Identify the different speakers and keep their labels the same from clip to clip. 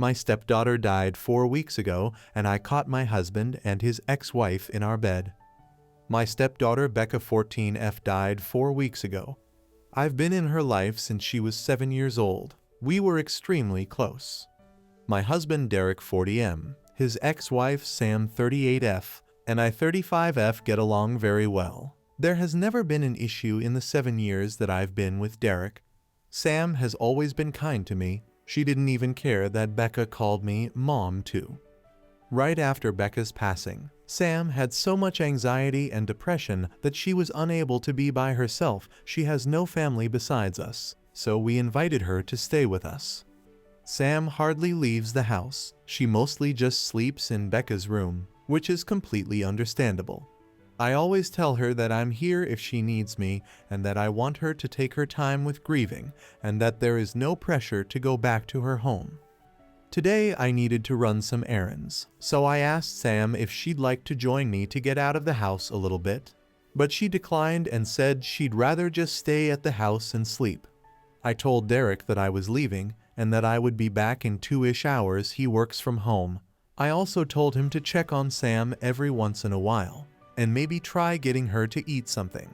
Speaker 1: My stepdaughter died 4 weeks ago, and I caught my husband and his ex-wife in our bed. My stepdaughter Becca 14F died 4 weeks ago. I've been in her life since she was 7 years old. We were extremely close. My husband Derek 40M, his ex-wife Sam 38F, and I 35F get along very well. There has never been an issue in the 7 years that I've been with Derek. Sam has always been kind to me. She didn't even care that Becca called me Mom too. Right after Becca's passing, Sam had so much anxiety and depression that she was unable to be by herself. She has no family besides us, so we invited her to stay with us. Sam hardly leaves the house. She mostly just sleeps in Becca's room, which is completely understandable. I always tell her that I'm here if she needs me and that I want her to take her time with grieving and that there is no pressure to go back to her home. Today I needed to run some errands, so I asked Sam if she'd like to join me to get out of the house a little bit, but she declined and said she'd rather just stay at the house and sleep. I told Derek that I was leaving and that I would be back in 2-ish hours. He works from home. I also told him to check on Sam every once in a while and maybe try getting her to eat something.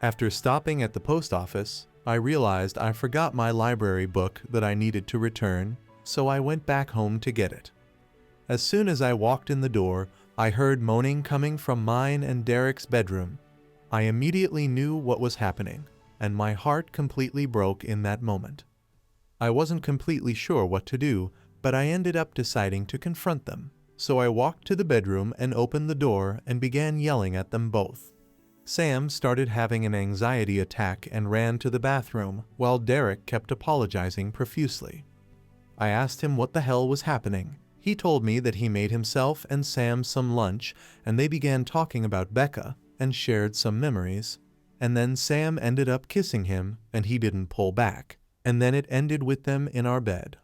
Speaker 1: After stopping at the post office, I realized I forgot my library book that I needed to return, so I went back home to get it. As soon as I walked in the door, I heard moaning coming from mine and Derek's bedroom. I immediately knew what was happening, and my heart completely broke in that moment. I wasn't completely sure what to do, but I ended up deciding to confront them. So I walked to the bedroom and opened the door and began yelling at them both. Sam started having an anxiety attack and ran to the bathroom, while Derek kept apologizing profusely. I asked him what the hell was happening. He told me that he made himself and Sam some lunch, and they began talking about Becca and shared some memories. And then Sam ended up kissing him, and he didn't pull back. And then it ended with them in our bed.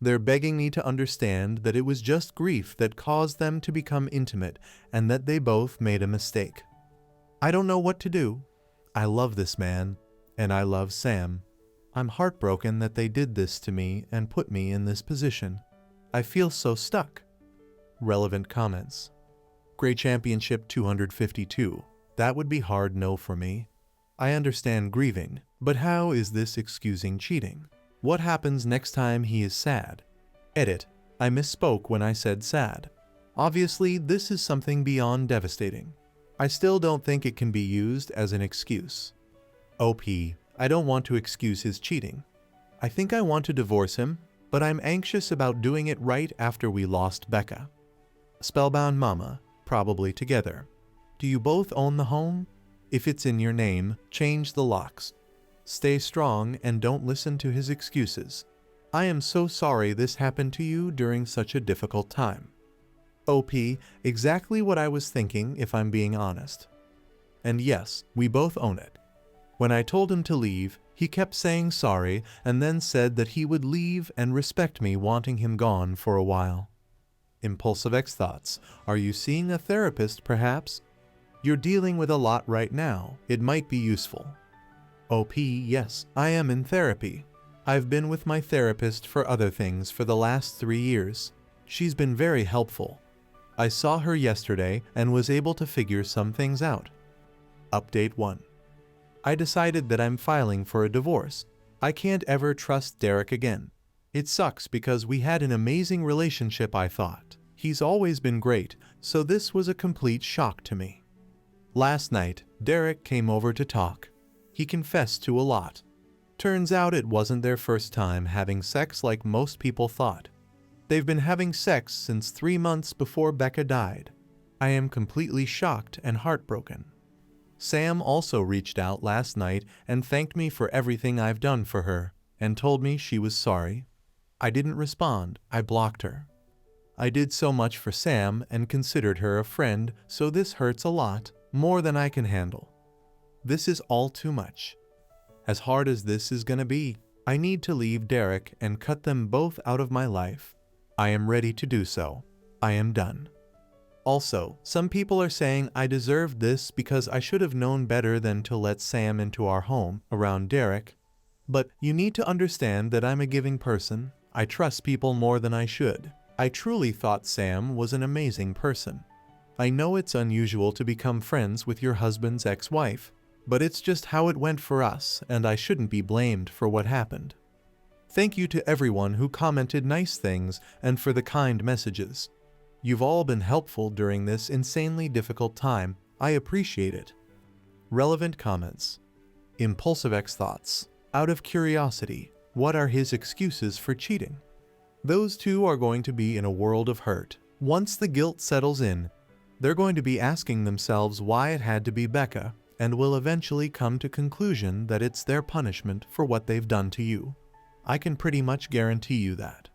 Speaker 1: They're begging me to understand that it was just grief that caused them to become intimate and that they both made a mistake. I don't know what to do. I love this man, and I love Sam. I'm heartbroken that they did this to me and put me in this position. I feel so stuck. Relevant comments. Great Championship 252. That would be hard no for me. I understand grieving, but how is this excusing cheating? What happens next time he is sad? Edit. I misspoke when I said sad. Obviously, this is something beyond devastating. I still don't think it can be used as an excuse. OP. I don't want to excuse his cheating. I think I want to divorce him, but I'm anxious about doing it right after we lost Becca. Spellbound Mama. Probably together. Do you both own the home? If it's in your name, change the locks. Stay strong and don't listen to his excuses. I am so sorry this happened to you during such a difficult time. OP, exactly what I was thinking if I'm being honest. And yes, we both own it. When I told him to leave, he kept saying sorry and then said that he would leave and respect me wanting him gone for a while. Impulsive X thoughts. Are you seeing a therapist perhaps? You're dealing with a lot right now. It might be useful. OP, yes, I am in therapy. I've been with my therapist for other things for the last 3 years. She's been very helpful. I saw her yesterday and was able to figure some things out. Update 1. I decided that I'm filing for a divorce. I can't ever trust Derek again. It sucks because we had an amazing relationship, I thought. He's always been great, so this was a complete shock to me. Last night, Derek came over to talk. He confessed to a lot. Turns out it wasn't their first time having sex like most people thought. They've been having sex since 3 months before Becca died. I am completely shocked and heartbroken. Sam also reached out last night and thanked me for everything I've done for her and told me she was sorry. I didn't respond. I blocked her. I did so much for Sam and considered her a friend, so this hurts a lot, more than I can handle. This is all too much. As hard as this is gonna be, I need to leave Derek and cut them both out of my life. I am ready to do so. I am done. Also, some people are saying I deserved this because I should have known better than to let Sam into our home around Derek. But you need to understand that I'm a giving person. I trust people more than I should. I truly thought Sam was an amazing person. I know it's unusual to become friends with your husband's ex-wife, but it's just how it went for us, and I shouldn't be blamed for what happened. Thank you to everyone who commented nice things and for the kind messages. You've all been helpful during this insanely difficult time. I appreciate it. Relevant comments. Impulsive X thoughts. Out of curiosity, what are his excuses for cheating? Those two are going to be in a world of hurt. Once the guilt settles in, they're going to be asking themselves why it had to be Becca, and will eventually come to conclusion that it's their punishment for what they've done to you. I can pretty much guarantee you that.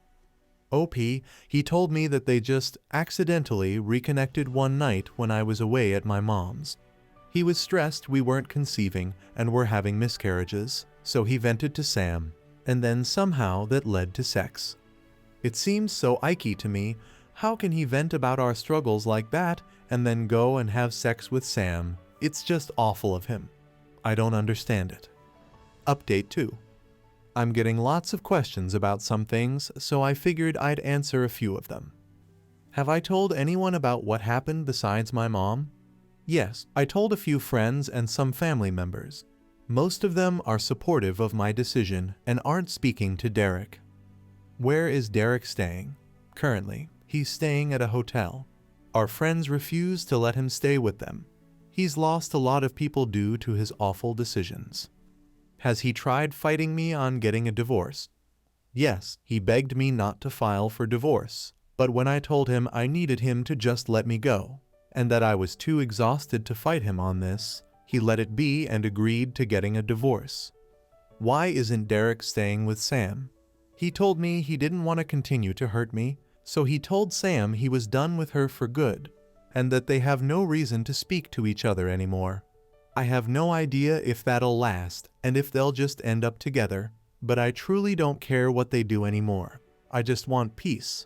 Speaker 1: OP, he told me that they just accidentally reconnected one night when I was away at my mom's. He was stressed we weren't conceiving and were having miscarriages, so he vented to Sam, and then somehow that led to sex. It seems so icky to me. How can he vent about our struggles like that and then go and have sex with Sam? It's just awful of him. I don't understand it. Update 2. I'm getting lots of questions about some things, so I figured I'd answer a few of them. Have I told anyone about what happened besides my mom? Yes, I told a few friends and some family members. Most of them are supportive of my decision and aren't speaking to Derek. Where is Derek staying? Currently, he's staying at a hotel. Our friends refuse to let him stay with them. He's lost a lot of people due to his awful decisions. Has he tried fighting me on getting a divorce? Yes, he begged me not to file for divorce, but when I told him I needed him to just let me go, and that I was too exhausted to fight him on this, he let it be and agreed to getting a divorce. Why isn't Derek staying with Sam? He told me he didn't want to continue to hurt me, so he told Sam he was done with her for good, and that they have no reason to speak to each other anymore. I have no idea if that'll last and if they'll just end up together, but I truly don't care what they do anymore. I just want peace.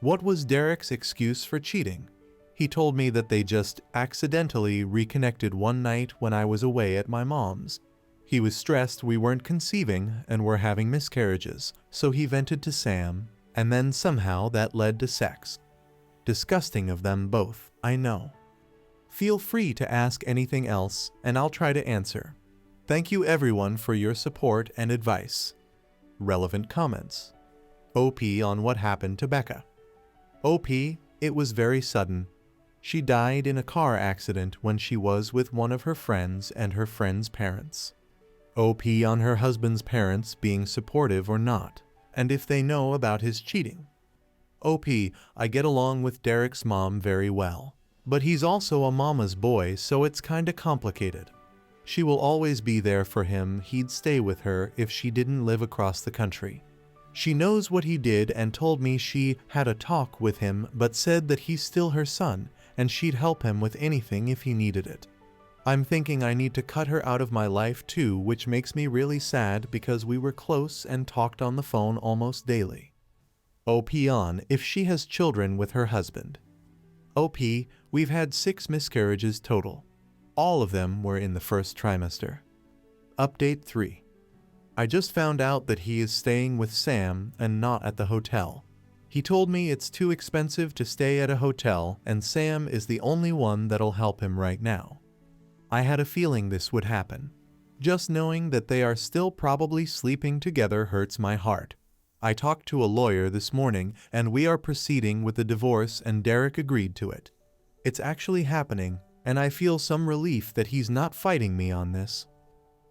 Speaker 1: What was Derek's excuse for cheating? He told me that they just accidentally reconnected one night when I was away at my mom's. He was stressed we weren't conceiving and were having miscarriages, so he vented to Sam, and then somehow that led to sex. Disgusting of them both, I know. Feel free to ask anything else, and I'll try to answer. Thank you everyone for your support and advice. Relevant comments. OP on what happened to Becca. OP, it was very sudden. She died in a car accident when she was with one of her friends and her friend's parents. OP on her husband's parents being supportive or not, and if they know about his cheating. OP, I get along with Derek's mom very well, but he's also a mama's boy, so it's kinda complicated. She will always be there for him. He'd stay with her if she didn't live across the country. She knows what he did and told me she had a talk with him but said that he's still her son and she'd help him with anything if he needed it. I'm thinking I need to cut her out of my life too, which makes me really sad because we were close and talked on the phone almost daily. OP on if she has children with her husband. OP, we've had 6 miscarriages total. All of them were in the first trimester. Update 3. I just found out that he is staying with Sam and not at the hotel. He told me it's too expensive to stay at a hotel and Sam is the only one that'll help him right now. I had a feeling this would happen. Just knowing that they are still probably sleeping together hurts my heart. I talked to a lawyer this morning and we are proceeding with the divorce and Derek agreed to it. It's actually happening and I feel some relief that he's not fighting me on this.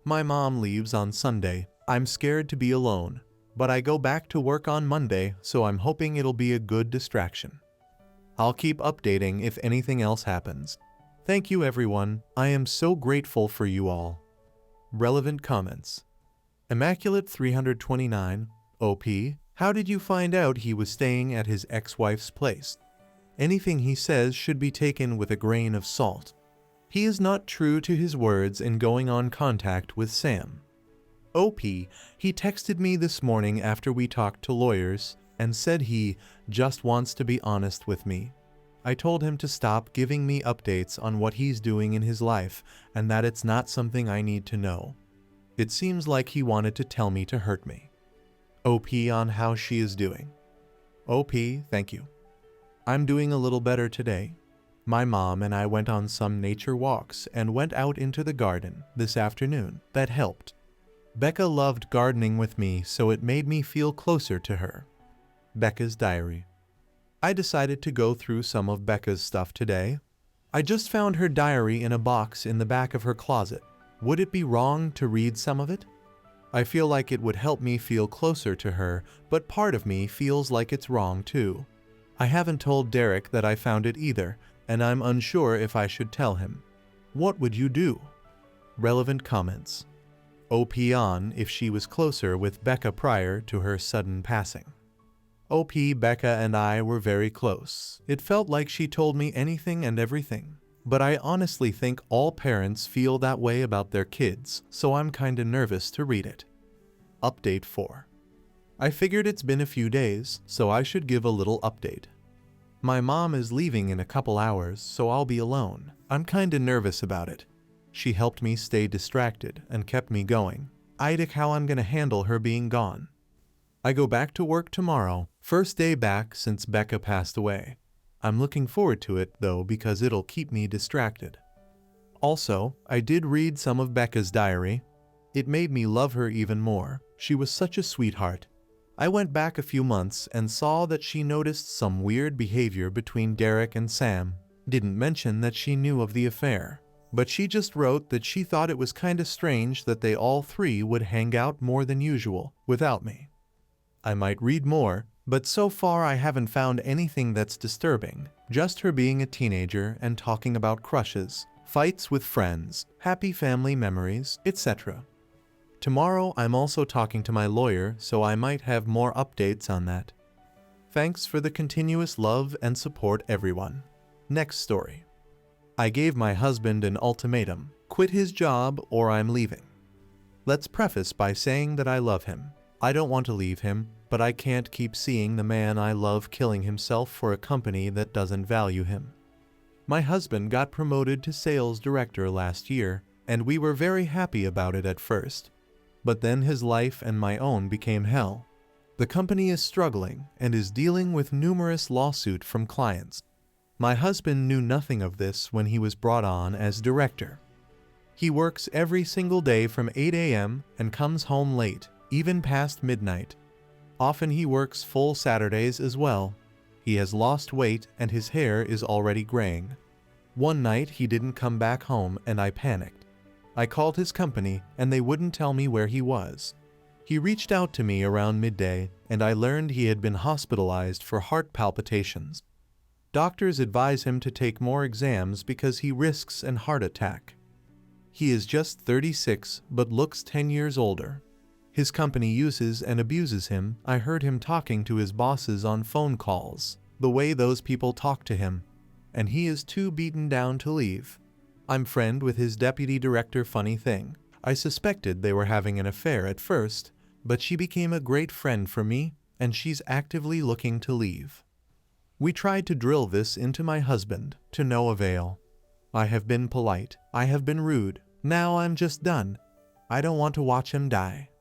Speaker 1: My mom leaves on Sunday. I'm scared to be alone, but I go back to work on Monday, so I'm hoping it'll be a good distraction. I'll keep updating if anything else happens. Thank you everyone, I am so grateful for you all. Relevant comments. Immaculate 329, OP, how did you find out he was staying at his ex-wife's place? Anything he says should be taken with a grain of salt. He is not true to his words in going on contact with Sam. OP, he texted me this morning after we talked to lawyers and said he just wants to be honest with me. I told him to stop giving me updates on what he's doing in his life and that it's not something I need to know. It seems like he wanted to tell me to hurt me. OP on how she is doing. OP, thank you. I'm doing a little better today. My mom and I went on some nature walks and went out into the garden this afternoon. That helped. Becca loved gardening with me, so it made me feel closer to her. Becca's diary. I decided to go through some of Becca's stuff today. I just found her diary in a box in the back of her closet. Would it be wrong to read some of it? I feel like it would help me feel closer to her, but part of me feels like it's wrong too. I haven't told Derek that I found it either, and I'm unsure if I should tell him. What would you do? Relevant comments. OP on if she was closer with Becca prior to her sudden passing. OP, Becca and I were very close. It felt like she told me anything and everything. But I honestly think all parents feel that way about their kids, so I'm kinda nervous to read it. Update 4. I figured it's been a few days, so I should give a little update. My mom is leaving in a couple hours, so I'll be alone. I'm kinda nervous about it. She helped me stay distracted and kept me going. Idic how I'm gonna handle her being gone. I go back to work tomorrow, first day back since Becca passed away. I'm looking forward to it though because it'll keep me distracted. Also, I did read some of Becca's diary. It made me love her even more. She was such a sweetheart. I went back a few months and saw that she noticed some weird behavior between Derek and Sam. Didn't mention that she knew of the affair, but she just wrote that she thought it was kinda strange that they all three would hang out more than usual without me. I might read more, but so far I haven't found anything that's disturbing, just her being a teenager and talking about crushes, fights with friends, happy family memories, etc. Tomorrow I'm also talking to my lawyer, so I might have more updates on that. Thanks for the continuous love and support, everyone. Next story. I gave my husband an ultimatum: quit his job or I'm leaving. Let's preface by saying that I love him. I don't want to leave him, but I can't keep seeing the man I love killing himself for a company that doesn't value him. My husband got promoted to sales director last year, and we were very happy about it at first. But then his life and my own became hell. The company is struggling and is dealing with numerous lawsuits from clients. My husband knew nothing of this when he was brought on as director. He works every single day from 8 a.m. and comes home late, even past midnight. Often he works full Saturdays as well. He has lost weight and his hair is already graying. One night he didn't come back home and I panicked. I called his company and they wouldn't tell me where he was. He reached out to me around midday and I learned he had been hospitalized for heart palpitations. Doctors advise him to take more exams because he risks an heart attack. He is just 36 but looks 10 years older. His company uses and abuses him. I heard him talking to his bosses on phone calls, the way those people talk to him, and he is too beaten down to leave. I'm friend with his deputy director. Funny thing, I suspected they were having an affair at first, but she became a great friend for me, and she's actively looking to leave. We tried to drill this into my husband, to no avail. I have been polite, I have been rude, now I'm just done. I don't want to watch him die.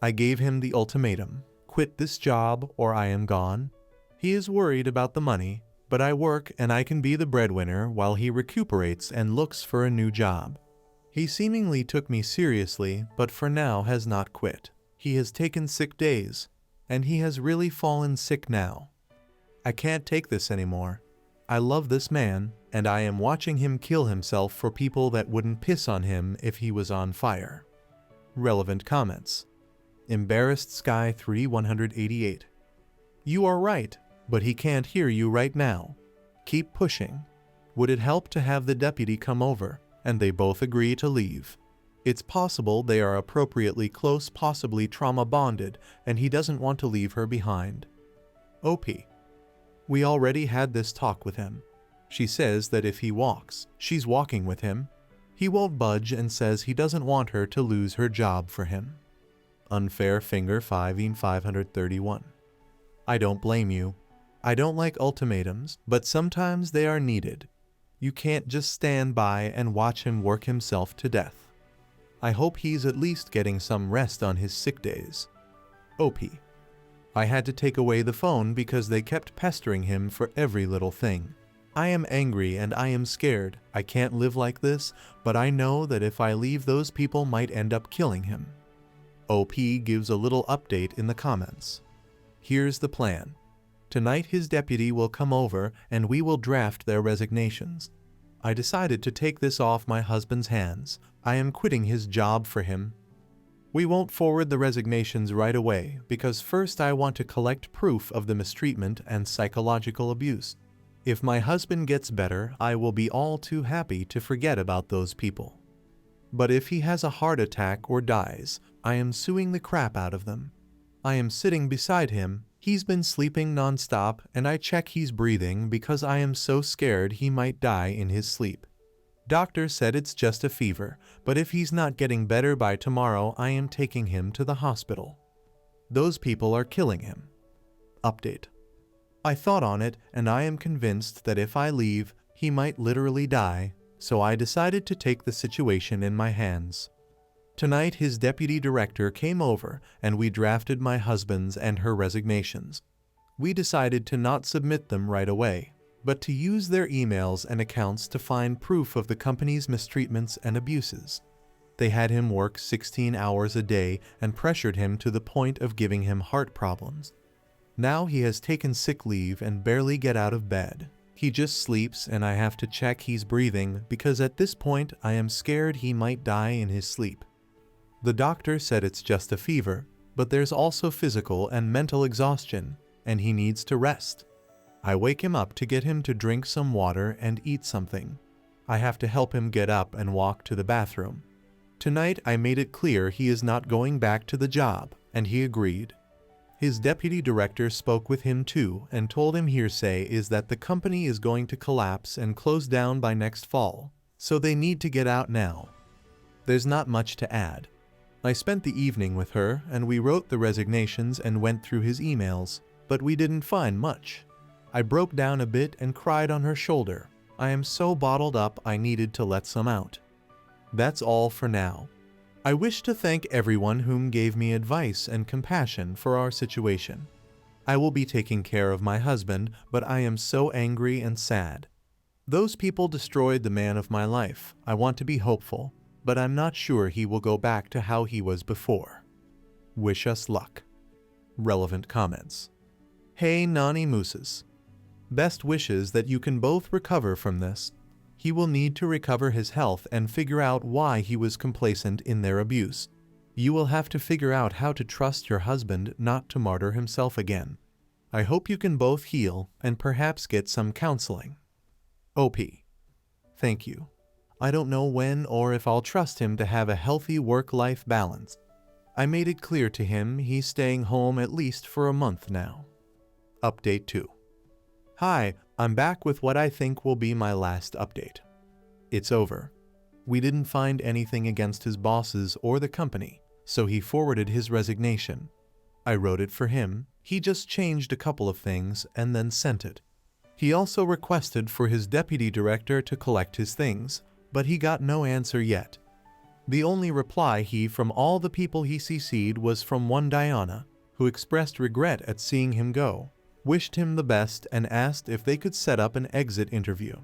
Speaker 1: I gave him the ultimatum: quit this job or I am gone. He is worried about the money, but I work and I can be the breadwinner while he recuperates and looks for a new job. He seemingly took me seriously, but for now has not quit. He has taken sick days, and he has really fallen sick now. I can't take this anymore. I love this man, and I am watching him kill himself for people that wouldn't piss on him if he was on fire. Relevant comments. Embarrassed Sky 3188. You are right, but he can't hear you right now. Keep pushing. Would it help to have the deputy come over, and they both agree to leave? It's possible they are appropriately close, possibly trauma bonded, and he doesn't want to leave her behind. OP. We already had this talk with him. She says that if he walks, she's walking with him. He won't budge and says he doesn't want her to lose her job for him. Unfair Finger 531. I don't blame you. I don't like ultimatums, but sometimes they are needed. You can't just stand by and watch him work himself to death. I hope he's at least getting some rest on his sick days. OP. I had to take away the phone because they kept pestering him for every little thing. I am angry and I am scared. I can't live like this, but I know that if I leave, those people might end up killing him. OP gives a little update in the comments. Here's the plan. Tonight his deputy will come over and we will draft their resignations. I decided to take this off my husband's hands. I am quitting his job for him. We won't forward the resignations right away because first I want to collect proof of the mistreatment and psychological abuse. If my husband gets better, I will be all too happy to forget about those people. But if he has a heart attack or dies, I am suing the crap out of them. I am sitting beside him. He's been sleeping nonstop and I check he's breathing because I am so scared he might die in his sleep. Doctor said it's just a fever, but if he's not getting better by tomorrow, I am taking him to the hospital. Those people are killing him. Update. I thought on it and I am convinced that if I leave, he might literally die, so I decided to take the situation in my hands. Tonight his deputy director came over and we drafted my husband's and her resignations. We decided to not submit them right away, but to use their emails and accounts to find proof of the company's mistreatments and abuses. They had him work 16 hours a day and pressured him to the point of giving him heart problems. Now he has taken sick leave and barely get out of bed. He just sleeps and I have to check he's breathing because at this point I am scared he might die in his sleep. The doctor said it's just a fever, but there's also physical and mental exhaustion, and he needs to rest. I wake him up to get him to drink some water and eat something. I have to help him get up and walk to the bathroom. Tonight I made it clear he is not going back to the job, and he agreed. His deputy director spoke with him too and told him hearsay is that the company is going to collapse and close down by next fall, so they need to get out now. There's not much to add. I spent the evening with her and we wrote the resignations and went through his emails, but we didn't find much. I broke down a bit and cried on her shoulder. I am so bottled up I needed to let some out. That's all for now. I wish to thank everyone whom gave me advice and compassion for our situation. I will be taking care of my husband, but I am so angry and sad. Those people destroyed the man of my life. I want to be hopeful, but I'm not sure he will go back to how he was before. Wish us luck. Relevant comments. Hey Nani Mooses. Best wishes that you can both recover from this. He will need to recover his health and figure out why he was complacent in their abuse. You will have to figure out how to trust your husband not to martyr himself again. I hope you can both heal and perhaps get some counseling. OP. Thank you. I don't know when or if I'll trust him to have a healthy work-life balance. I made it clear to him he's staying home at least for a month now. Update 2. Hi, I'm back with what I think will be my last update. It's over. We didn't find anything against his bosses or the company, so he forwarded his resignation. I wrote it for him. He just changed a couple of things and then sent it. He also requested for his deputy director to collect his things, but he got no answer yet. The only reply from all the people he CC'd was from one Diana, who expressed regret at seeing him go, wished him the best and asked if they could set up an exit interview.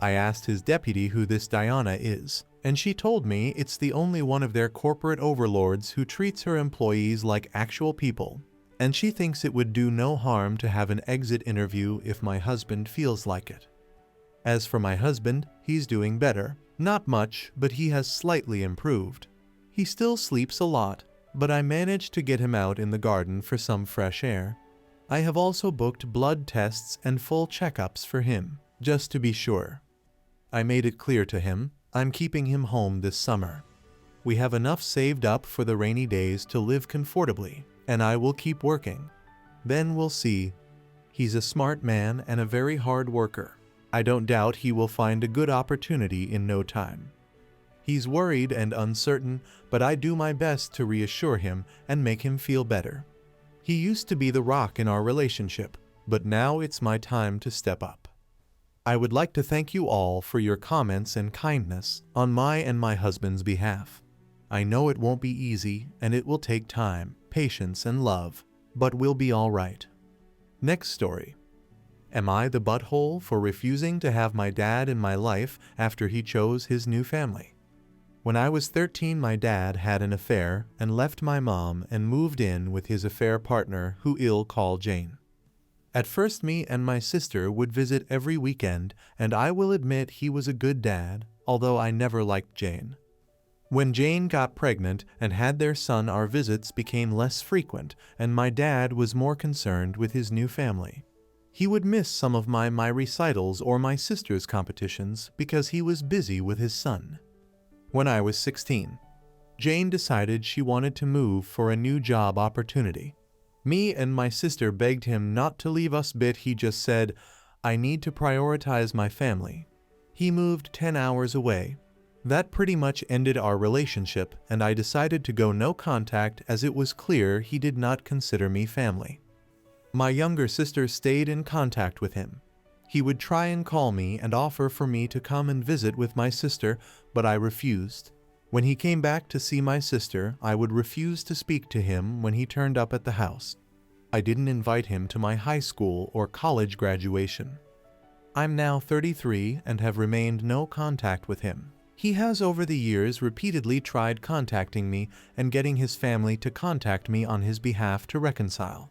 Speaker 1: I asked his deputy who this Diana is, and she told me it's the only one of their corporate overlords who treats her employees like actual people, and she thinks it would do no harm to have an exit interview if my husband feels like it. As for my husband, he's doing better. Not much, but he has slightly improved. He still sleeps a lot, but I managed to get him out in the garden for some fresh air. I have also booked blood tests and full checkups for him, just to be sure. I made it clear to him, I'm keeping him home this summer. We have enough saved up for the rainy days to live comfortably, and I will keep working. Then we'll see. He's a smart man and a very hard worker. I don't doubt he will find a good opportunity in no time. He's worried and uncertain, but I do my best to reassure him and make him feel better. He used to be the rock in our relationship, but now it's my time to step up. I would like to thank you all for your comments and kindness on my and my husband's behalf. I know it won't be easy and it will take time, patience, and love, but we'll be all right. Next story. Am I the butthole for refusing to have my dad in my life after he chose his new family? When I was 13, my dad had an affair and left my mom and moved in with his affair partner, who we'll call Jane. At first, me and my sister would visit every weekend, and I will admit he was a good dad, although I never liked Jane. When Jane got pregnant and had their son, our visits became less frequent, and my dad was more concerned with his new family. He would miss some of my recitals or my sister's competitions because he was busy with his son. When I was 16, Jane decided she wanted to move for a new job opportunity. Me and my sister begged him not to leave us, but he just said, "I need to prioritize my family." He moved 10 hours away. That pretty much ended our relationship, and I decided to go no contact as it was clear he did not consider me family. My younger sister stayed in contact with him. He would try and call me and offer for me to come and visit with my sister, but I refused. When he came back to see my sister, I would refuse to speak to him when he turned up at the house. I didn't invite him to my high school or college graduation. I'm now 33 and have remained no contact with him. He has over the years repeatedly tried contacting me and getting his family to contact me on his behalf to reconcile.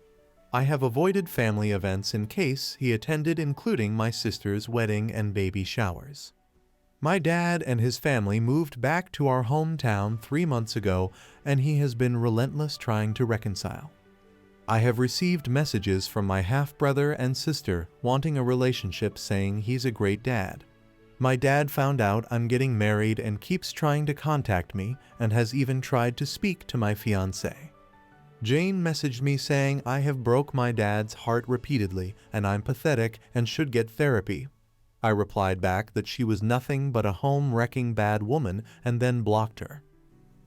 Speaker 1: I have avoided family events in case he attended, including my sister's wedding and baby showers. My dad and his family moved back to our hometown 3 months ago, and he has been relentless trying to reconcile. I have received messages from my half-brother and sister wanting a relationship, saying he's a great dad. My dad found out I'm getting married and keeps trying to contact me and has even tried to speak to my fiancé. Jane messaged me saying I have broke my dad's heart repeatedly and I'm pathetic and should get therapy. I replied back that she was nothing but a home-wrecking bad woman and then blocked her.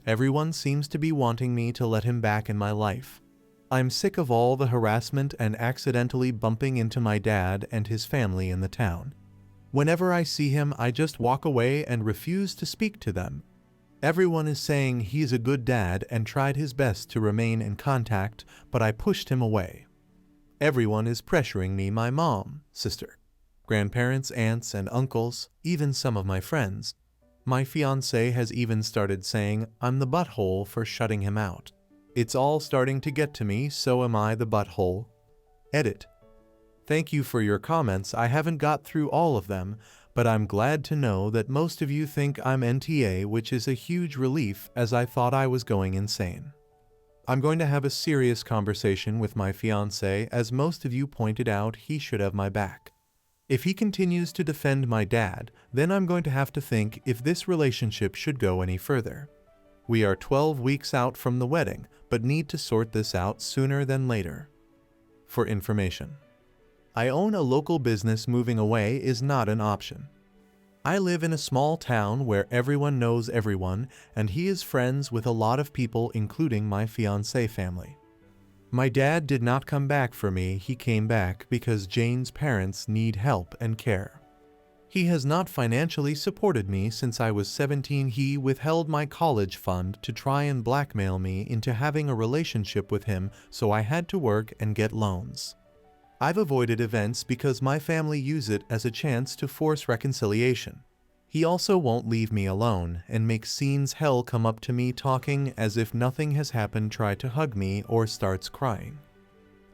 Speaker 1: Everyone seems to be wanting me to let him back in my life. I'm sick of all the harassment and accidentally bumping into my dad and his family in the town. Whenever I see him, I just walk away and refuse to speak to them. Everyone is saying he's a good dad and tried his best to remain in contact, but I pushed him away. Everyone is pressuring me, my mom, sister, grandparents, aunts, and uncles, even some of my friends. My fiancé has even started saying I'm the butthole for shutting him out. It's all starting to get to me, so am I the butthole? Edit. Thank you for your comments. I haven't got through all of them, but I'm glad to know that most of you think I'm NTA, which is a huge relief as I thought I was going insane. I'm going to have a serious conversation with my fiancé, as most of you pointed out he should have my back. If he continues to defend my dad, then I'm going to have to think if this relationship should go any further. We are 12 weeks out from the wedding, but need to sort this out sooner than later. For information, I own a local business. Moving away is not an option. I live in a small town where everyone knows everyone, and he is friends with a lot of people, including my fiancé family. My dad did not come back for me. He came back because Jane's parents need help and care. He has not financially supported me since I was 17. He withheld my college fund to try and blackmail me into having a relationship with him, so I had to work and get loans. I've avoided events because my family use it as a chance to force reconciliation. He also won't leave me alone and makes scenes. Hell, come up to me talking as if nothing has happened, try to hug me, or starts crying.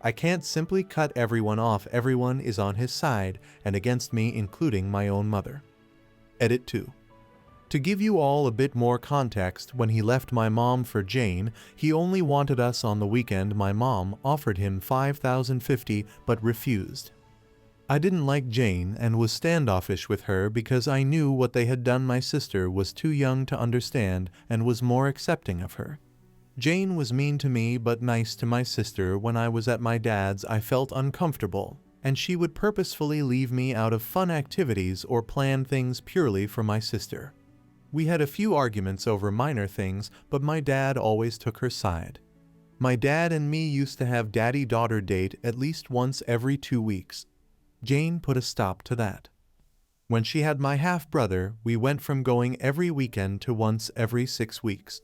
Speaker 1: I can't simply cut everyone off. Everyone is on his side and against me, including my own mother. Edit 2. To give you all a bit more context, when he left my mom for Jane, he only wanted us on the weekend. My mom offered him $5,050 but refused. I didn't like Jane and was standoffish with her because I knew what they had done. My sister was too young to understand and was more accepting of her. Jane was mean to me but nice to my sister. When I was at my dad's, I felt uncomfortable, and she would purposefully leave me out of fun activities or plan things purely for my sister. We had a few arguments over minor things, but my dad always took her side. My dad and me used to have daddy-daughter date at least once every 2 weeks. Jane put a stop to that. When she had my half-brother, we went from going every weekend to once every 6 weeks.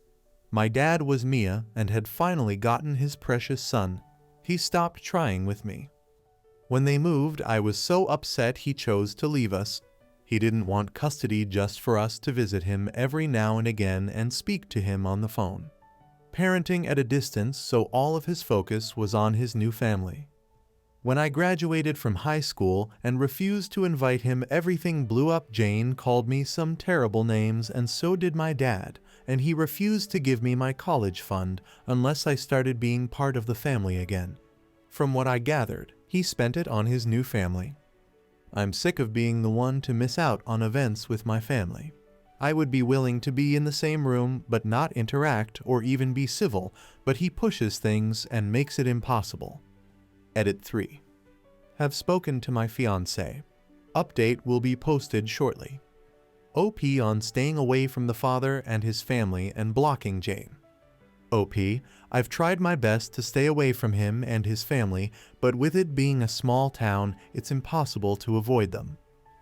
Speaker 1: My dad was Mia and had finally gotten his precious son. He stopped trying with me. When they moved, I was so upset he chose to leave us. He didn't want custody just for us to visit him every now and again and speak to him on the phone. Parenting at a distance, so all of his focus was on his new family. When I graduated from high school and refused to invite him, everything blew up. Jane called me some terrible names, and so did my dad, and he refused to give me my college fund unless I started being part of the family again. From what I gathered, he spent it on his new family. I'm sick of being the one to miss out on events with my family. I would be willing to be in the same room but not interact or even be civil, but he pushes things and makes it impossible. Edit 3. Have spoken to my fiancé. Update will be posted shortly. OP on staying away from the father and his family and blocking Jane. OP, I've tried my best to stay away from him and his family, but with it being a small town, it's impossible to avoid them.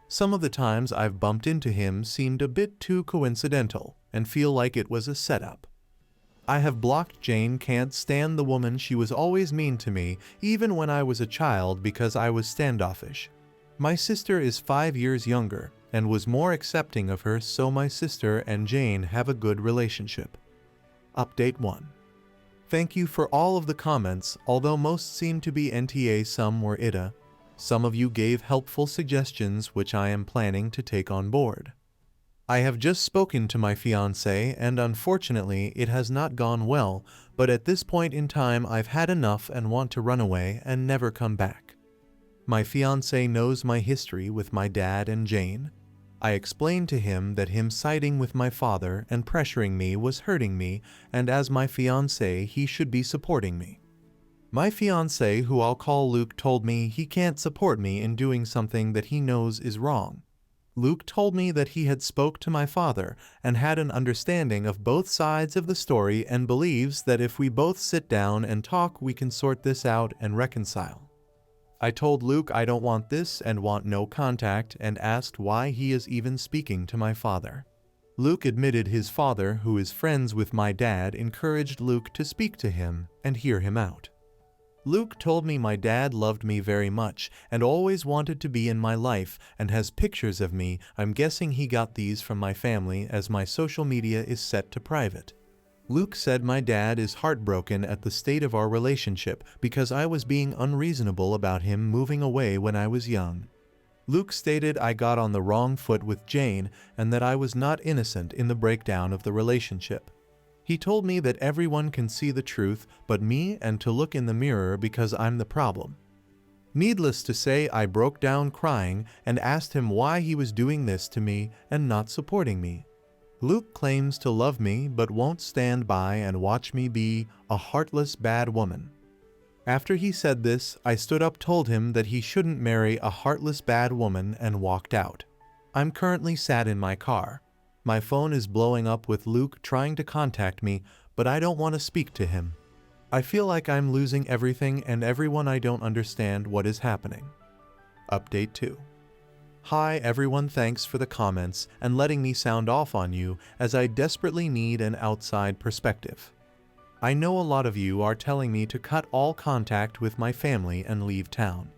Speaker 1: Some of the times I've bumped into him seemed a bit too coincidental and feel like it was a setup. I have blocked Jane. Can't stand the woman. She was always mean to me, even when I was a child, because I was standoffish. My sister is 5 years younger and was more accepting of her, so my sister and Jane have a good relationship. Update 1. Thank you for all of the comments, although most seem to be NTA, some were ITA. Some of you gave helpful suggestions which I am planning to take on board. I have just spoken to my fiancé and unfortunately it has not gone well, but at this point in time I've had enough and want to run away and never come back. My fiancé knows my history with my dad and Jane. I explained to him that him siding with my father and pressuring me was hurting me, and as my fiancé he should be supporting me. My fiancé, who I'll call Luke, told me he can't support me in doing something that he knows is wrong. Luke told me that he had spoke to my father and had an understanding of both sides of the story and believes that if we both sit down and talk we can sort this out and reconcile. I told Luke I don't want this and want no contact and asked why he is even speaking to my father. Luke admitted his father, who is friends with my dad, encouraged Luke to speak to him and hear him out. Luke told me my dad loved me very much and always wanted to be in my life and has pictures of me. I'm guessing he got these from my family as my social media is set to private. Luke said my dad is heartbroken at the state of our relationship because I was being unreasonable about him moving away when I was young. Luke stated I got on the wrong foot with Jane and that I was not innocent in the breakdown of the relationship. He told me that everyone can see the truth but me, and to look in the mirror because I'm the problem. Needless to say, I broke down crying and asked him why he was doing this to me and not supporting me. Luke claims to love me but won't stand by and watch me be a heartless bad woman. After he said this, I stood up, told him that he shouldn't marry a heartless bad woman and walked out. I'm currently sat in my car. My phone is blowing up with Luke trying to contact me, but I don't want to speak to him. I feel like I'm losing everything and everyone. I don't understand what is happening. Update 2. Hi everyone, thanks for the comments and letting me sound off on you, as I desperately need an outside perspective. I know a lot of you are telling me to cut all contact with my family and leave town.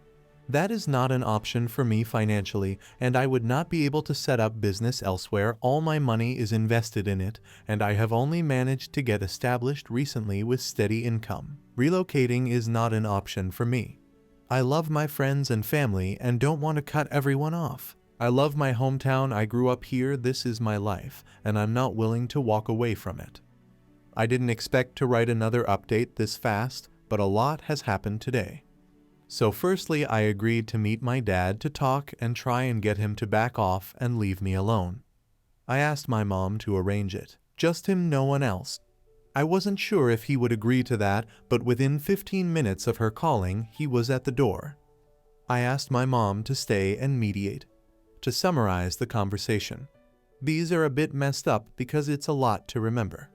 Speaker 1: That is not an option for me financially, and I would not be able to set up business elsewhere. All my money is invested in it, and I have only managed to get established recently with steady income. Relocating is not an option for me. I love my friends and family and don't want to cut everyone off. I love my hometown. I grew up here. This is my life, and I'm not willing to walk away from it. I didn't expect to write another update this fast, but a lot has happened today. So firstly, I agreed to meet my dad to talk and try and get him to back off and leave me alone. I asked my mom to arrange it. Just him, no one else. I wasn't sure if he would agree to that, but within 15 minutes of her calling, he was at the door. I asked my mom to stay and mediate. To summarize the conversation, these are a bit messed up because it's a lot to remember.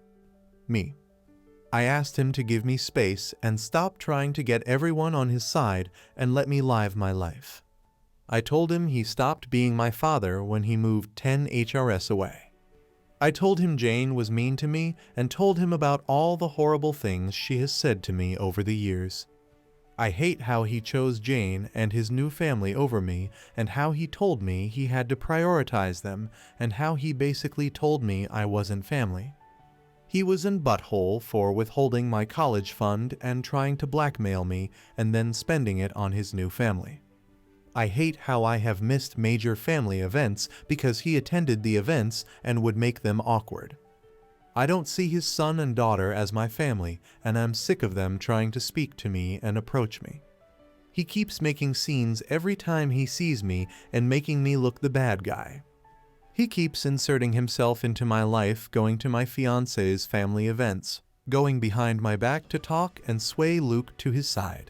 Speaker 1: Me. I asked him to give me space and stop trying to get everyone on his side and let me live my life. I told him he stopped being my father when he moved 10 HRS away. I told him Jane was mean to me and told him about all the horrible things she has said to me over the years. I hate how he chose Jane and his new family over me, and how he told me he had to prioritize them, and how he basically told me I wasn't family. He was in butthole for withholding my college fund and trying to blackmail me and then spending it on his new family. I hate how I have missed major family events because he attended the events and would make them awkward. I don't see his son and daughter as my family, and I'm sick of them trying to speak to me and approach me. He keeps making scenes every time he sees me and making me look the bad guy. He keeps inserting himself into my life, going to my fiance's family events, going behind my back to talk and sway Luke to his side.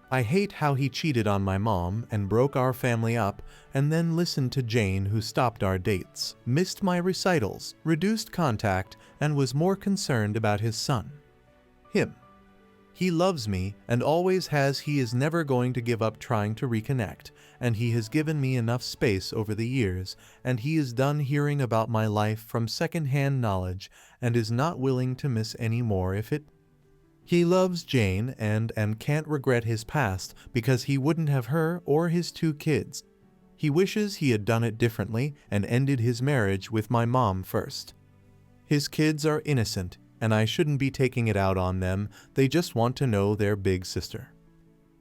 Speaker 1: I hate how he cheated on my mom and broke our family up, and then listened to Jane, who stopped our dates, missed my recitals, reduced contact, and was more concerned about his son. Him. He loves me and always has. He is never going to give up trying to reconnect, and he has given me enough space over the years, and he is done hearing about my life from second-hand knowledge and is not willing to miss any more if it. He loves Jane and can't regret his past because he wouldn't have her or his 2 kids. He wishes he had done it differently and ended his marriage with my mom first. His kids are innocent, and I shouldn't be taking it out on them. They just want to know their big sister.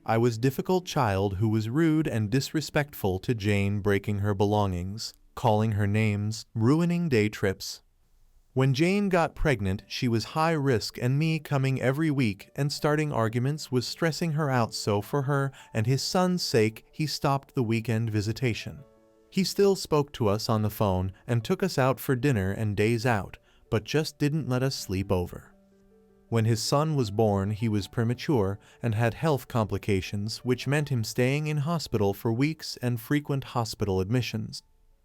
Speaker 1: I was a difficult child who was rude and disrespectful to Jane, breaking her belongings, calling her names, ruining day trips. When Jane got pregnant, she was high risk, and me coming every week and starting arguments was stressing her out, so for her and his son's sake, he stopped the weekend visitation. He still spoke to us on the phone and took us out for dinner and days out, but just didn't let us sleep over. When his son was born, he was premature and had health complications, which meant him staying in hospital for weeks and frequent hospital admissions.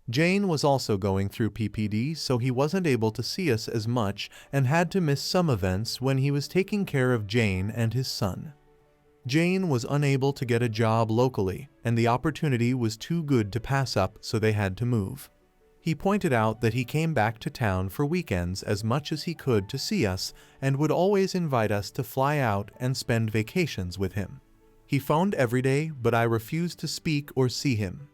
Speaker 1: Jane was also going through PPD, so he wasn't able to see us as much and had to miss some events when he was taking care of Jane and his son. Jane was unable to get a job locally, and the opportunity was too good to pass up, so they had to move. He pointed out that he came back to town for weekends as much as he could to see us and would always invite us to fly out and spend vacations with him. He phoned every day, but I refused to speak or see him.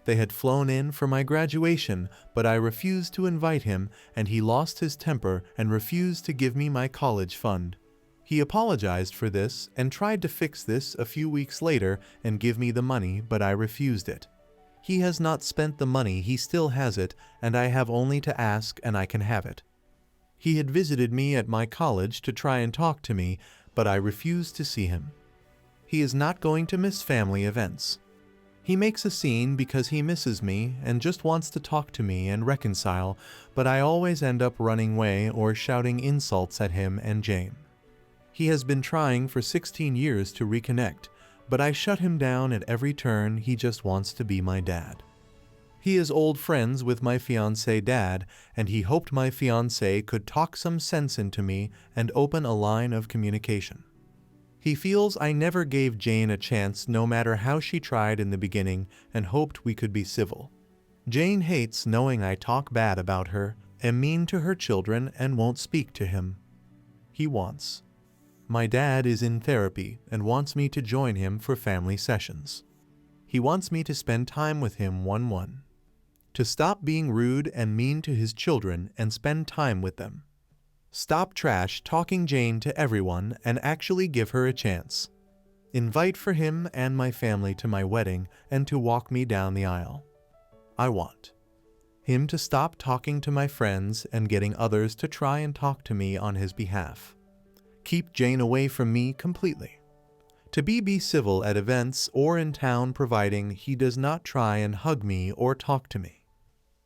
Speaker 1: They had flown in for my graduation, but I refused to invite him, and he lost his temper and refused to give me my college fund. He apologized for this and tried to fix this a few weeks later and give me the money, but I refused it. He has not spent the money, he still has it, and I have only to ask and I can have it. He had visited me at my college to try and talk to me, but I refused to see him. He is not going to miss family events. He makes a scene because he misses me and just wants to talk to me and reconcile, but I always end up running away or shouting insults at him and Jane. He has been trying for 16 years to reconnect, but I shut him down at every turn. He just wants to be my dad. He is old friends with my fiancé dad, and he hoped my fiancé could talk some sense into me and open a line of communication. He feels I never gave Jane a chance no matter how she tried in the beginning, and hoped we could be civil. Jane hates knowing I talk bad about her, am mean to her children, and won't speak to him. He wants. My dad is in therapy and wants me to join him for family sessions. He wants me to spend time with him one-on-one. To stop being rude and mean to his children and spend time with them. Stop trash talking Jane to everyone and actually give her a chance. Invite for him and my family to my wedding and to walk me down the aisle. I want him to stop talking to my friends and getting others to try and talk to me on his behalf. Keep Jane away from me completely. To be civil at events or in town, providing he does not try and hug me or talk to me.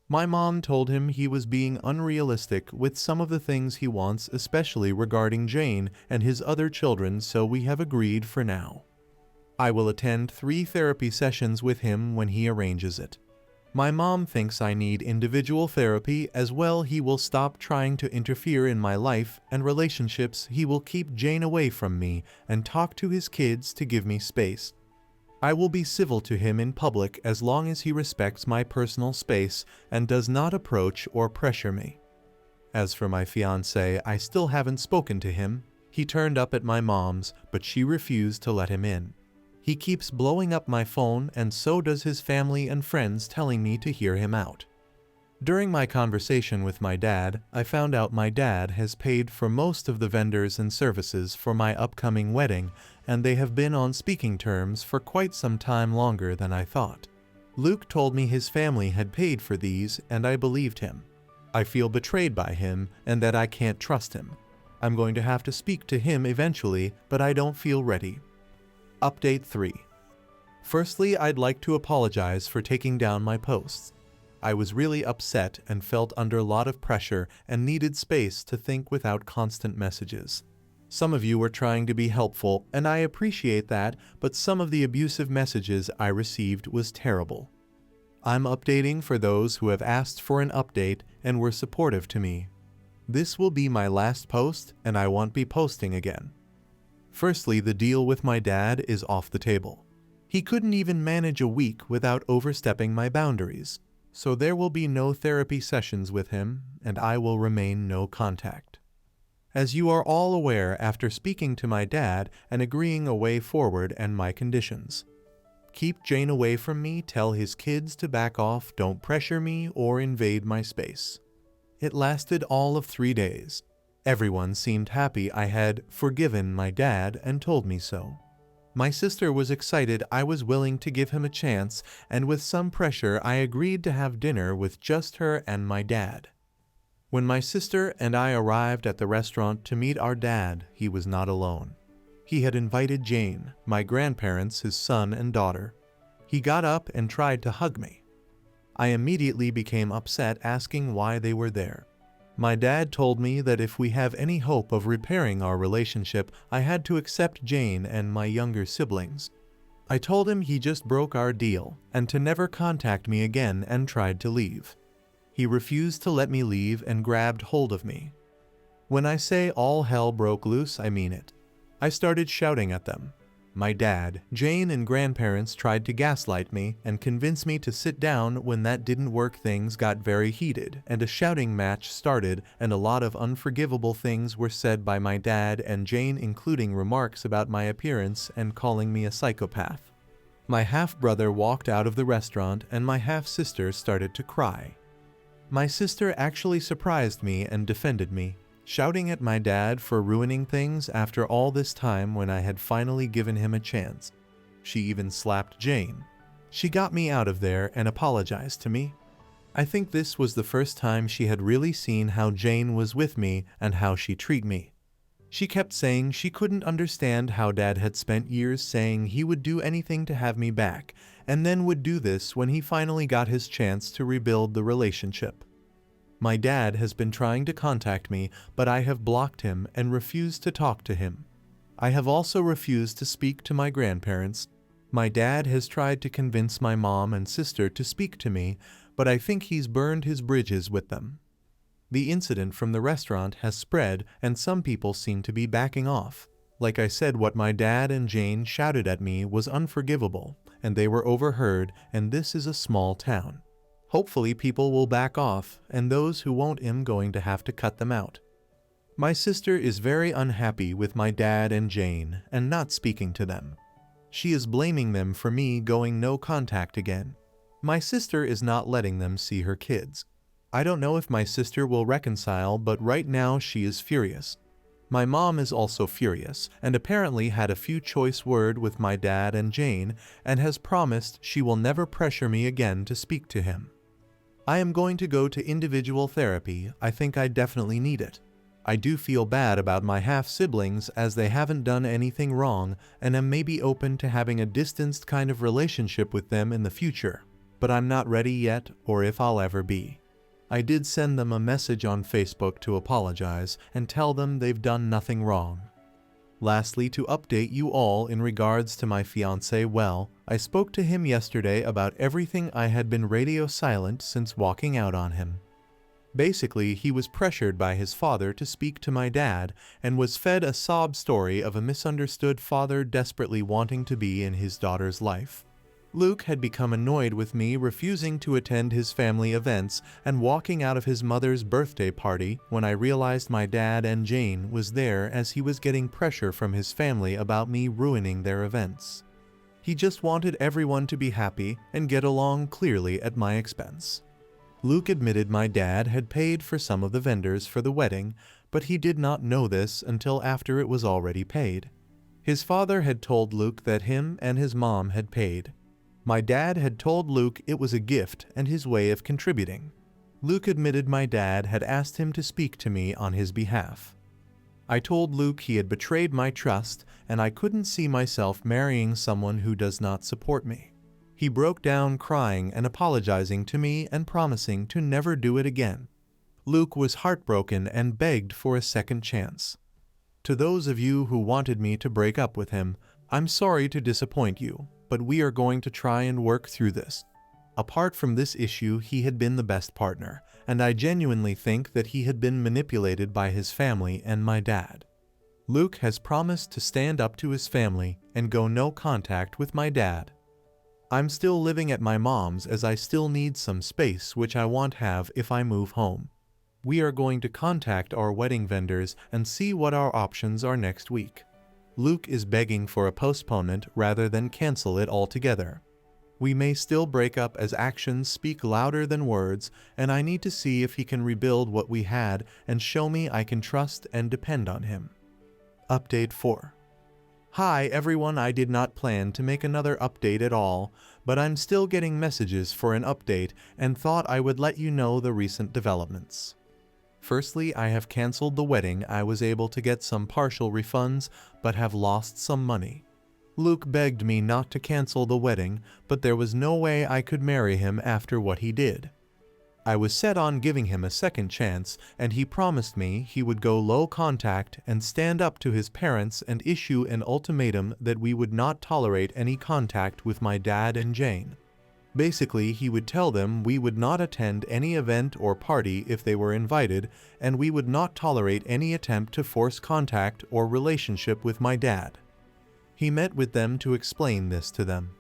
Speaker 1: My mom told him he was being unrealistic with some of the things he wants, especially regarding Jane and his other children, so we have agreed for now. I will attend 3 therapy sessions with him when he arranges it. My mom thinks I need individual therapy as well. He will stop trying to interfere in my life and relationships. He will keep Jane away from me and talk to his kids to give me space. I will be civil to him in public as long as he respects my personal space and does not approach or pressure me. As for my fiancé, I still haven't spoken to him. He turned up at my mom's, but she refused to let him in. He keeps blowing up my phone, and so does his family and friends, telling me to hear him out. During my conversation with my dad, I found out my dad has paid for most of the vendors and services for my upcoming wedding, and they have been on speaking terms for quite some time, longer than I thought. Luke told me his family had paid for these, and I believed him. I feel betrayed by him and that I can't trust him. I'm going to have to speak to him eventually, but I don't feel ready. Update 3. Firstly, I'd like to apologize for taking down my posts. I was really upset and felt under a lot of pressure and needed space to think without constant messages. Some of you were trying to be helpful, and I appreciate that, but some of the abusive messages I received was terrible. I'm updating for those who have asked for an update and were supportive to me. This will be my last post, and I won't be posting again. Firstly, the deal with my dad is off the table. He couldn't even manage a week without overstepping my boundaries, so there will be no therapy sessions with him, and I will remain no contact. As you are all aware, after speaking to my dad and agreeing a way forward and my conditions. Keep Jane away from me, tell his kids to back off, don't pressure me or invade my space. It lasted all of 3 days. Everyone seemed happy I had forgiven my dad and told me so. My sister was excited I was willing to give him a chance, and with some pressure I agreed to have dinner with just her and my dad. When my sister and I arrived at the restaurant to meet our dad, he was not alone. He had invited Jane, my grandparents, his son and daughter. He got up and tried to hug me. I immediately became upset, asking why they were there. My dad told me that if we have any hope of repairing our relationship, I had to accept Jane and my younger siblings. I told him he just broke our deal and to never contact me again, and tried to leave. He refused to let me leave and grabbed hold of me. When I say all hell broke loose, I mean it. I started shouting at them. My dad, Jane, and grandparents tried to gaslight me and convince me to sit down. When that didn't work, things got very heated and a shouting match started, and a lot of unforgivable things were said by my dad and Jane, including remarks about my appearance and calling me a psychopath. My half-brother walked out of the restaurant and my half-sister started to cry. My sister actually surprised me and defended me, shouting at my dad for ruining things after all this time when I had finally given him a chance. She even slapped Jane. She got me out of there and apologized to me. I think this was the first time she had really seen how Jane was with me and how she treated me. She kept saying she couldn't understand how Dad had spent years saying he would do anything to have me back, and then would do this when he finally got his chance to rebuild the relationship. My dad has been trying to contact me, but I have blocked him and refused to talk to him. I have also refused to speak to my grandparents. My dad has tried to convince my mom and sister to speak to me, but I think he's burned his bridges with them. The incident from the restaurant has spread, and some people seem to be backing off. Like I said, what my dad and Jane shouted at me was unforgivable, and they were overheard, and this is a small town. Hopefully people will back off, and those who won't, I'm going to have to cut them out. My sister is very unhappy with my dad and Jane and not speaking to them. She is blaming them for me going no contact again. My sister is not letting them see her kids. I don't know if my sister will reconcile, but right now she is furious. My mom is also furious and apparently had a few choice words with my dad and Jane and has promised she will never pressure me again to speak to him. I am going to go to individual therapy. I think I definitely need it. I do feel bad about my half-siblings as they haven't done anything wrong, and am maybe open to having a distanced kind of relationship with them in the future, but I'm not ready yet, or if I'll ever be. I did send them a message on Facebook to apologize and tell them they've done nothing wrong. Lastly, to update you all in regards to my fiancé, well, I spoke to him yesterday about everything. I had been radio silent since walking out on him. Basically, he was pressured by his father to speak to my dad and was fed a sob story of a misunderstood father desperately wanting to be in his daughter's life. Luke had become annoyed with me refusing to attend his family events and walking out of his mother's birthday party when I realized my dad and Jane was there, as he was getting pressure from his family about me ruining their events. He just wanted everyone to be happy and get along clearly at my expense. Luke admitted my dad had paid for some of the vendors for the wedding, but he did not know this until after it was already paid. His father had told Luke that him and his mom had paid. My dad had told Luke it was a gift and his way of contributing. Luke admitted my dad had asked him to speak to me on his behalf. I told Luke he had betrayed my trust and I couldn't see myself marrying someone who does not support me. He broke down crying and apologizing to me and promising to never do it again. Luke was heartbroken and begged for a second chance. To those of you who wanted me to break up with him, I'm sorry to disappoint you, but we are going to try and work through this. Apart from this issue, he had been the best partner, and I genuinely think that he had been manipulated by his family and my dad. Luke has promised to stand up to his family and go no contact with my dad. I'm still living at my mom's as I still need some space, which I won't have if I move home. We are going to contact our wedding vendors and see what our options are next week. Luke is begging for a postponement rather than cancel it altogether. We may still break up as actions speak louder than words, and I need to see if he can rebuild what we had and show me I can trust and depend on him. Update 4. Hi everyone, I did not plan to make another update at all, but I'm still getting messages for an update and thought I would let you know the recent developments. Firstly, I have cancelled the wedding. I was able to get some partial refunds, but have lost some money. Luke begged me not to cancel the wedding, but there was no way I could marry him after what he did. I was set on giving him a second chance, and he promised me he would go low contact and stand up to his parents and issue an ultimatum that we would not tolerate any contact with my dad and Jane. Basically, he would tell them we would not attend any event or party if they were invited, and we would not tolerate any attempt to force contact or relationship with my dad. He met with them to explain this to them.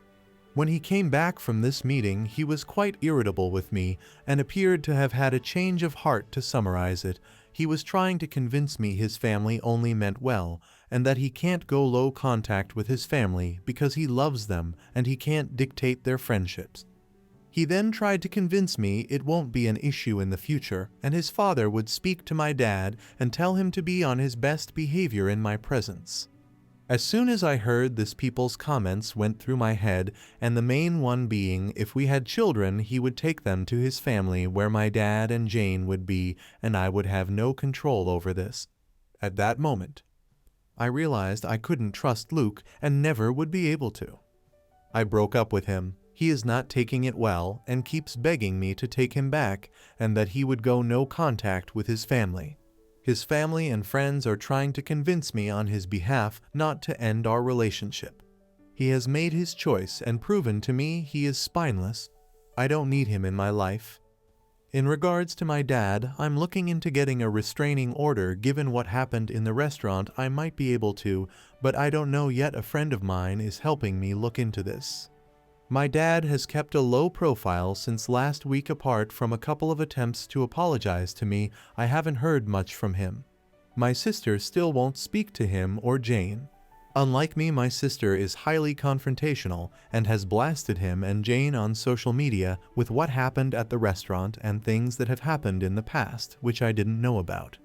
Speaker 1: When he came back from this meeting, he was quite irritable with me and appeared to have had a change of heart. To summarize it, he was trying to convince me his family only meant well, and that he can't go low contact with his family because he loves them and he can't dictate their friendships. He then tried to convince me it won't be an issue in the future, and his father would speak to my dad and tell him to be on his best behavior in my presence. As soon as I heard this, people's comments went through my head, and the main one being if we had children he would take them to his family where my dad and Jane would be, and I would have no control over this. At that moment, I realized I couldn't trust Luke and never would be able to. I broke up with him. He is not taking it well and keeps begging me to take him back and that he would go no contact with his family. His family and friends are trying to convince me on his behalf not to end our relationship. He has made his choice and proven to me he is spineless. I don't need him in my life. In regards to my dad, I'm looking into getting a restraining order. Given what happened in the restaurant, I might be able to, but I don't know yet. A friend of mine is helping me look into this. My dad has kept a low profile since last week. Apart from a couple of attempts to apologize to me, I haven't heard much from him. My sister still won't speak to him or Jane. Unlike me, my sister is highly confrontational and has blasted him and Jane on social media with what happened at the restaurant and things that have happened in the past which I didn't know about.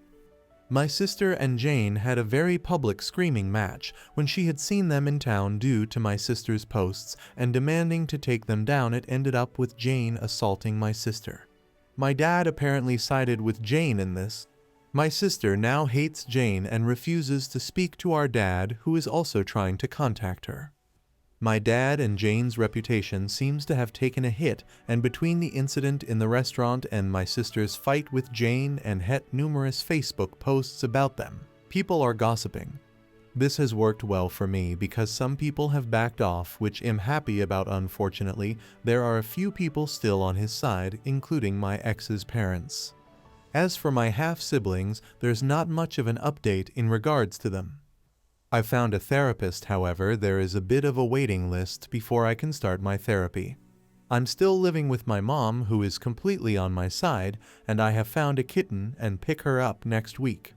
Speaker 1: My sister and Jane had a very public screaming match when she had seen them in town due to my sister's posts and demanding to take them down. It ended up with Jane assaulting my sister. My dad apparently sided with Jane in this. My sister now hates Jane and refuses to speak to our dad, who is also trying to contact her. My dad and Jane's reputation seems to have taken a hit, and between the incident in the restaurant and my sister's fight with Jane and numerous Facebook posts about them, people are gossiping. This has worked well for me because some people have backed off, which I'm happy about. Unfortunately, there are a few people still on his side, including my ex's parents. As for my half-siblings, there's not much of an update in regards to them. I've found a therapist, however, there is a bit of a waiting list before I can start my therapy. I'm still living with my mom, who is completely on my side, and I have found a kitten and pick her up next week.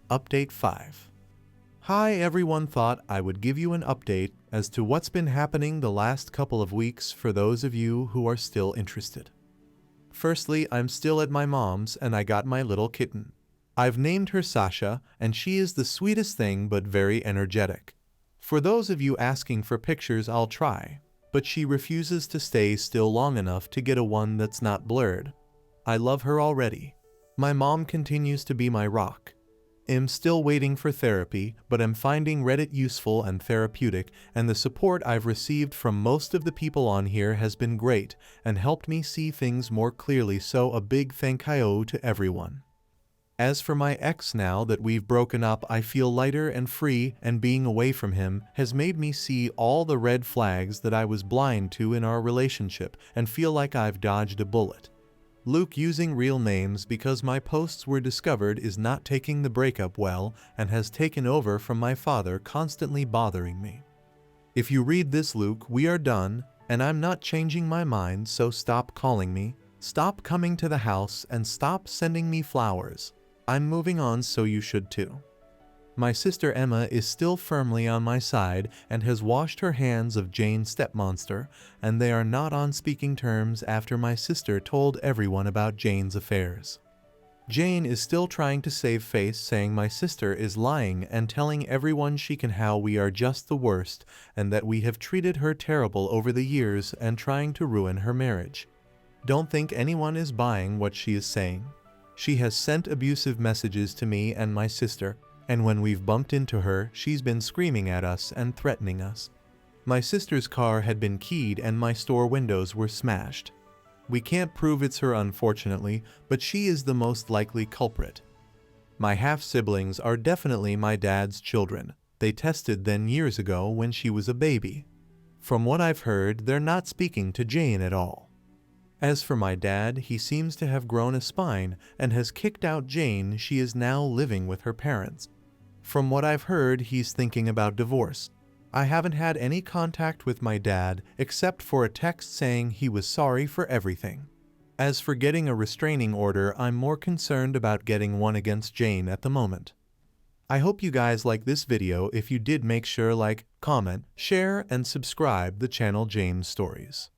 Speaker 1: Update 5. Hi everyone, thought I would give you an update as to what's been happening the last couple of weeks for those of you who are still interested. Firstly, I'm still at my mom's and I got my little kitten. I've named her Sasha, and she is the sweetest thing but very energetic. For those of you asking for pictures, I'll try, but she refuses to stay still long enough to get a one that's not blurred. I love her already. My mom continues to be my rock. I'm still waiting for therapy, but I'm finding Reddit useful and therapeutic, and the support I've received from most of the people on here has been great and helped me see things more clearly, so a big thank you to everyone. As for my ex, now that we've broken up, I feel lighter and free, and being away from him has made me see all the red flags that I was blind to in our relationship and feel like I've dodged a bullet. Luke, using real names because my posts were discovered, is not taking the breakup well and has taken over from my father, constantly bothering me. If you read this, Luke, we are done, and I'm not changing my mind, so stop calling me, stop coming to the house, and stop sending me flowers. I'm moving on, so you should too. My sister Emma is still firmly on my side and has washed her hands of Jane's stepmonster, and they are not on speaking terms after my sister told everyone about Jane's affairs. Jane is still trying to save face, saying my sister is lying and telling everyone she can how we are just the worst and that we have treated her terrible over the years and trying to ruin her marriage. Don't think anyone is buying what she is saying. She has sent abusive messages to me and my sister, and when we've bumped into her, she's been screaming at us and threatening us. My sister's car had been keyed and my store windows were smashed. We can't prove it's her, unfortunately, but she is the most likely culprit. My half-siblings are definitely my dad's children. They tested them years ago when she was a baby. From what I've heard, they're not speaking to Jane at all. As for my dad, he seems to have grown a spine and has kicked out Jane. She is now living with her parents. From what I've heard, he's thinking about divorce. I haven't had any contact with my dad except for a text saying he was sorry for everything. As for getting a restraining order, I'm more concerned about getting one against Jane at the moment. I hope you guys like this video. If you did, make sure like, comment, share, and subscribe the channel James Stories.